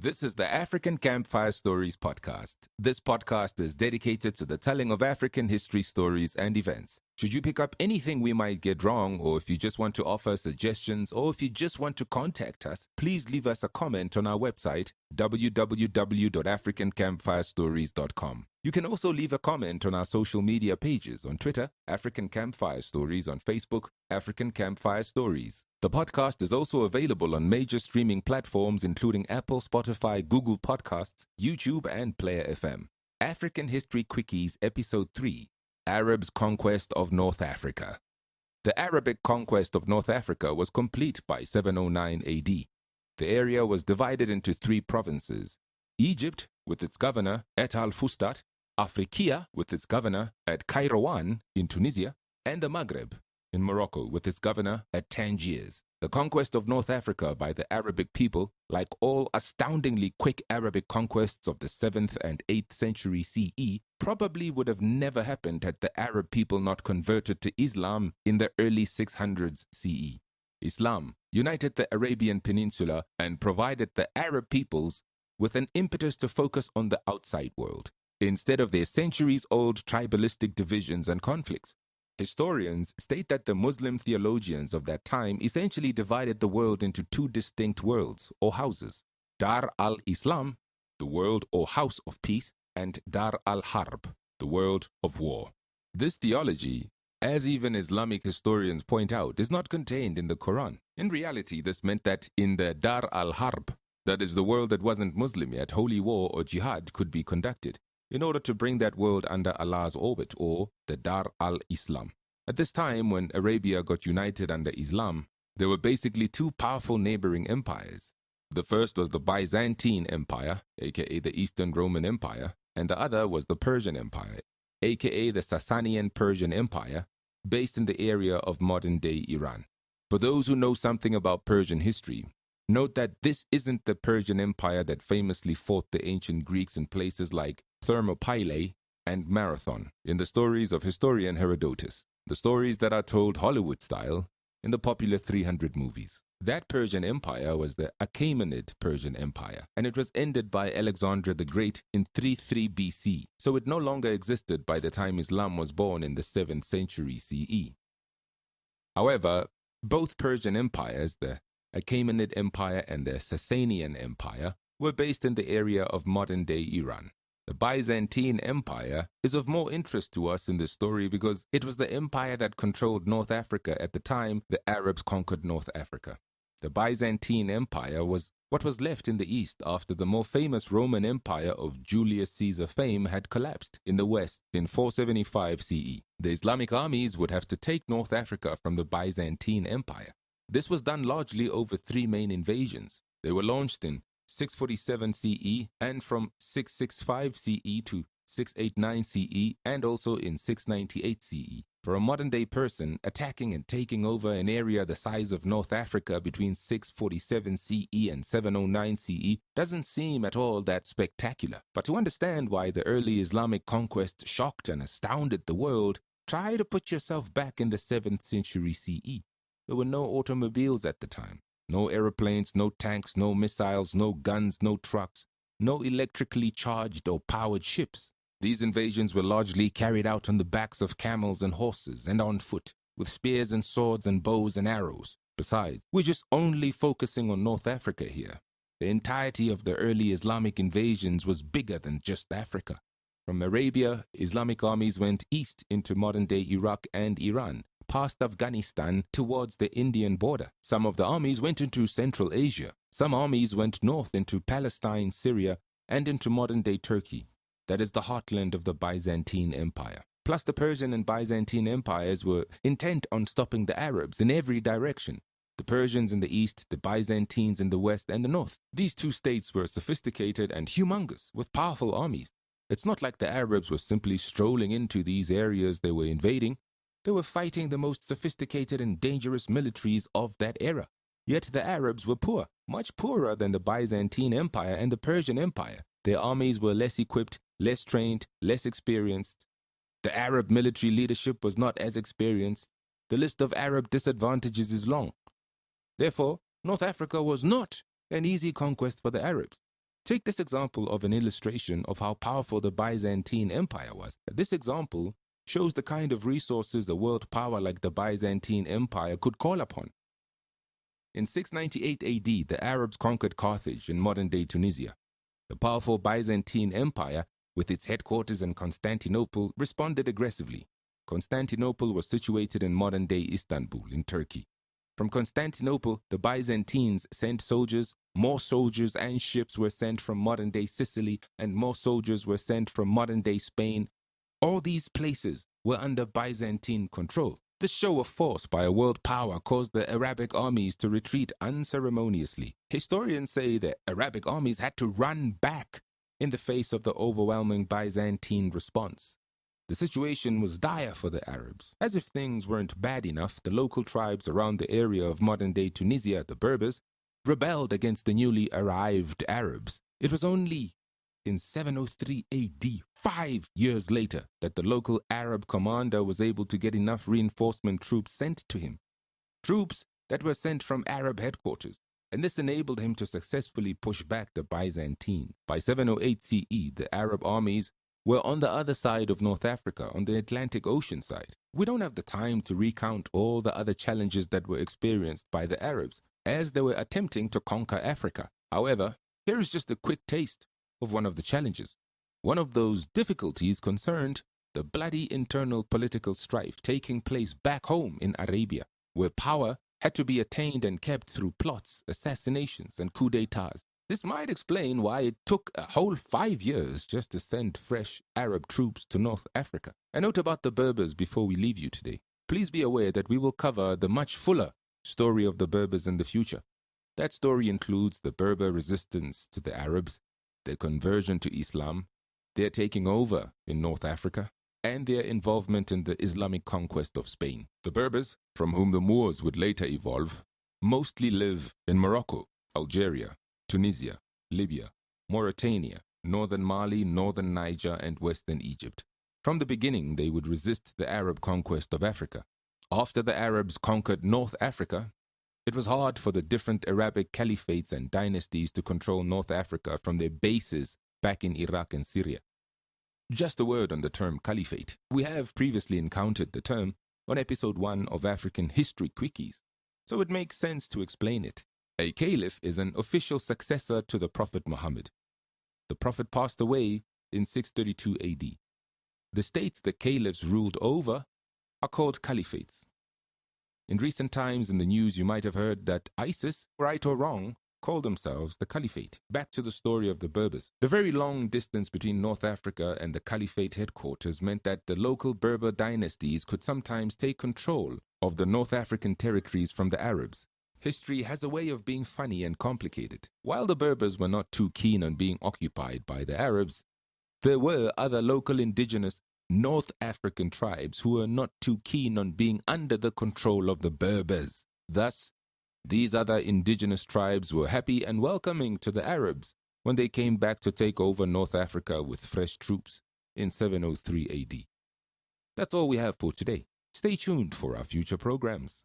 This is the African Campfire Stories podcast. This podcast is dedicated to the telling of African history, stories, and events. Should you pick up anything we might get wrong, or if you just want to offer suggestions, or if you just want to contact us, please leave us a comment on our website, www.africancampfirestories.com. You can also leave a comment on our social media pages on Twitter, African Campfire Stories, on Facebook, African Campfire Stories. The podcast is also available on major streaming platforms including Apple, Spotify, Google Podcasts, YouTube, and Player FM. African History Quickies, Episode 3, Arabs' Conquest of North Africa. The Arabic conquest of North Africa was complete by 709 AD. The area was divided into 3 provinces: Egypt, with its governor at al-Fustat, Afriqiya, with its governor at Kairouan in Tunisia, and the Maghreb in Morocco, with its governor at Tangiers. The conquest of North Africa by the Arabic people, like all astoundingly quick Arabic conquests of the 7th and 8th century CE, probably would have never happened had the Arab people not converted to Islam in the early 600s CE. Islam united the Arabian Peninsula and provided the Arab peoples with an impetus to focus on the outside world, instead of their centuries-old tribalistic divisions and conflicts. Historians state that the Muslim theologians of that time essentially divided the world into 2 distinct worlds or houses: Dar al-Islam, the world or house of peace, and Dar al-Harb, the world of war. This theology, as even Islamic historians point out, is not contained in the Quran. In reality, this meant that in the Dar al-Harb, that is the world that wasn't Muslim yet, holy war or jihad could be conducted in order to bring that world under Allah's orbit, or the Dar al-Islam. At this time, when Arabia got united under Islam, there were basically 2 powerful neighboring empires. The first was the Byzantine Empire, aka the Eastern Roman Empire, and the other was the Persian Empire, aka the Sasanian Persian Empire, based in the area of modern-day Iran. For those who know something about Persian history, note that this isn't the Persian Empire that famously fought the ancient Greeks in places like Thermopylae and Marathon in the stories of historian Herodotus, the stories that are told Hollywood style in the popular 300 movies. That Persian Empire was the Achaemenid Persian Empire, and it was ended by Alexander the Great in 33 BC, so it no longer existed by the time Islam was born in the 7th century CE. However, both Persian empires, the Achaemenid Empire and the Sasanian Empire, were based in the area of modern-day Iran. The Byzantine Empire is of more interest to us in this story because it was the empire that controlled North Africa at the time the Arabs conquered North Africa. The Byzantine Empire was what was left in the east after the more famous Roman Empire of Julius Caesar fame had collapsed in the west in 475 CE. The Islamic armies would have to take North Africa from the Byzantine Empire. This was done largely over 3 main invasions. They were launched in 647 CE and from 665 CE to 689 CE and also in 698 CE. For a modern-day person, attacking and taking over an area the size of North Africa between 647 CE and 709 CE doesn't seem at all that spectacular. But to understand why the early Islamic conquest shocked and astounded the world, try to put yourself back in the 7th century CE. There were no automobiles at the time. No aeroplanes, no tanks, no missiles, no guns, no trucks, no electrically charged or powered ships. These invasions were largely carried out on the backs of camels and horses and on foot, with spears and swords and bows and arrows. Besides, we're just only focusing on North Africa here. The entirety of the early Islamic invasions was bigger than just Africa. From Arabia, Islamic armies went east into modern-day Iraq and Iran, past Afghanistan towards the Indian border. Some of the armies went into Central Asia. Some armies went north into Palestine, Syria, and into modern-day Turkey. That is the heartland of the Byzantine Empire. Plus, the Persian and Byzantine empires were intent on stopping the Arabs in every direction. The Persians in the east, the Byzantines in the west and the north. These 2 states were sophisticated and humongous, with powerful armies. It's not like the Arabs were simply strolling into these areas they were invading. They were fighting the most sophisticated and dangerous militaries of that era. Yet the Arabs were poor, much poorer than the Byzantine Empire and the Persian Empire. Their armies were less equipped, less trained, less experienced. The Arab military leadership was not as experienced. The list of Arab disadvantages is long. Therefore, North Africa was not an easy conquest for the Arabs. Take this example of an illustration of how powerful the Byzantine Empire was. This example shows the kind of resources a world power like the Byzantine Empire could call upon. In 698 AD, the Arabs conquered Carthage in modern-day Tunisia. The powerful Byzantine Empire, with its headquarters in Constantinople, responded aggressively. Constantinople was situated in modern-day Istanbul in Turkey. From Constantinople, the Byzantines sent soldiers, more soldiers and ships were sent from modern-day Sicily, and more soldiers were sent from modern-day Spain. All these places were under Byzantine control. This show of force by a world power caused the Arabic armies to retreat unceremoniously. Historians say that Arabic armies had to run back in the face of the overwhelming Byzantine response. The situation was dire for the Arabs. As if things weren't bad enough, the local tribes around the area of modern-day Tunisia, the Berbers, rebelled against the newly arrived Arabs. It was only in 703 AD, 5 years later, that the local Arab commander was able to get enough reinforcement troops sent to him. Troops that were sent from Arab headquarters, and this enabled him to successfully push back the Byzantine. By 708 CE, the Arab armies were on the other side of North Africa, on the Atlantic Ocean side. We don't have the time to recount all the other challenges that were experienced by the Arabs as they were attempting to conquer Africa. However, here is just a quick taste of one of the challenges. One of those difficulties concerned the bloody internal political strife taking place back home in Arabia, where power had to be attained and kept through plots, assassinations, and coups d'etats. This might explain why it took a whole 5 years just to send fresh Arab troops to North Africa. A note about the Berbers before we leave you today. Please be aware that we will cover the much fuller story of the Berbers in the future. That story includes the Berber resistance to the Arabs, their conversion to Islam, their taking over in North Africa, and their involvement in the Islamic conquest of Spain. The Berbers, from whom the Moors would later evolve, mostly live in Morocco, Algeria, Tunisia, Libya, Mauritania, northern Mali, northern Niger, and western Egypt. From the beginning, they would resist the Arab conquest of Africa. After the Arabs conquered North Africa, it was hard for the different Arabic caliphates and dynasties to control North Africa from their bases back in Iraq and Syria. Just a word on the term caliphate. We have previously encountered the term on episode 1 of African History Quickies, so it makes sense to explain it. A caliph is an official successor to the Prophet Muhammad. The Prophet passed away in 632 AD. The states the caliphs ruled over are called caliphates. In recent times in the news, you might have heard that ISIS, right or wrong, called themselves the Caliphate. Back to the story of the Berbers. The very long distance between North Africa and the Caliphate headquarters meant that the local Berber dynasties could sometimes take control of the North African territories from the Arabs. History has a way of being funny and complicated. While the Berbers were not too keen on being occupied by the Arabs, there were other local indigenous North African tribes who were not too keen on being under the control of the Berbers. Thus, these other indigenous tribes were happy and welcoming to the Arabs when they came back to take over North Africa with fresh troops in 703 AD. That's all we have for today. Stay tuned for our future programs.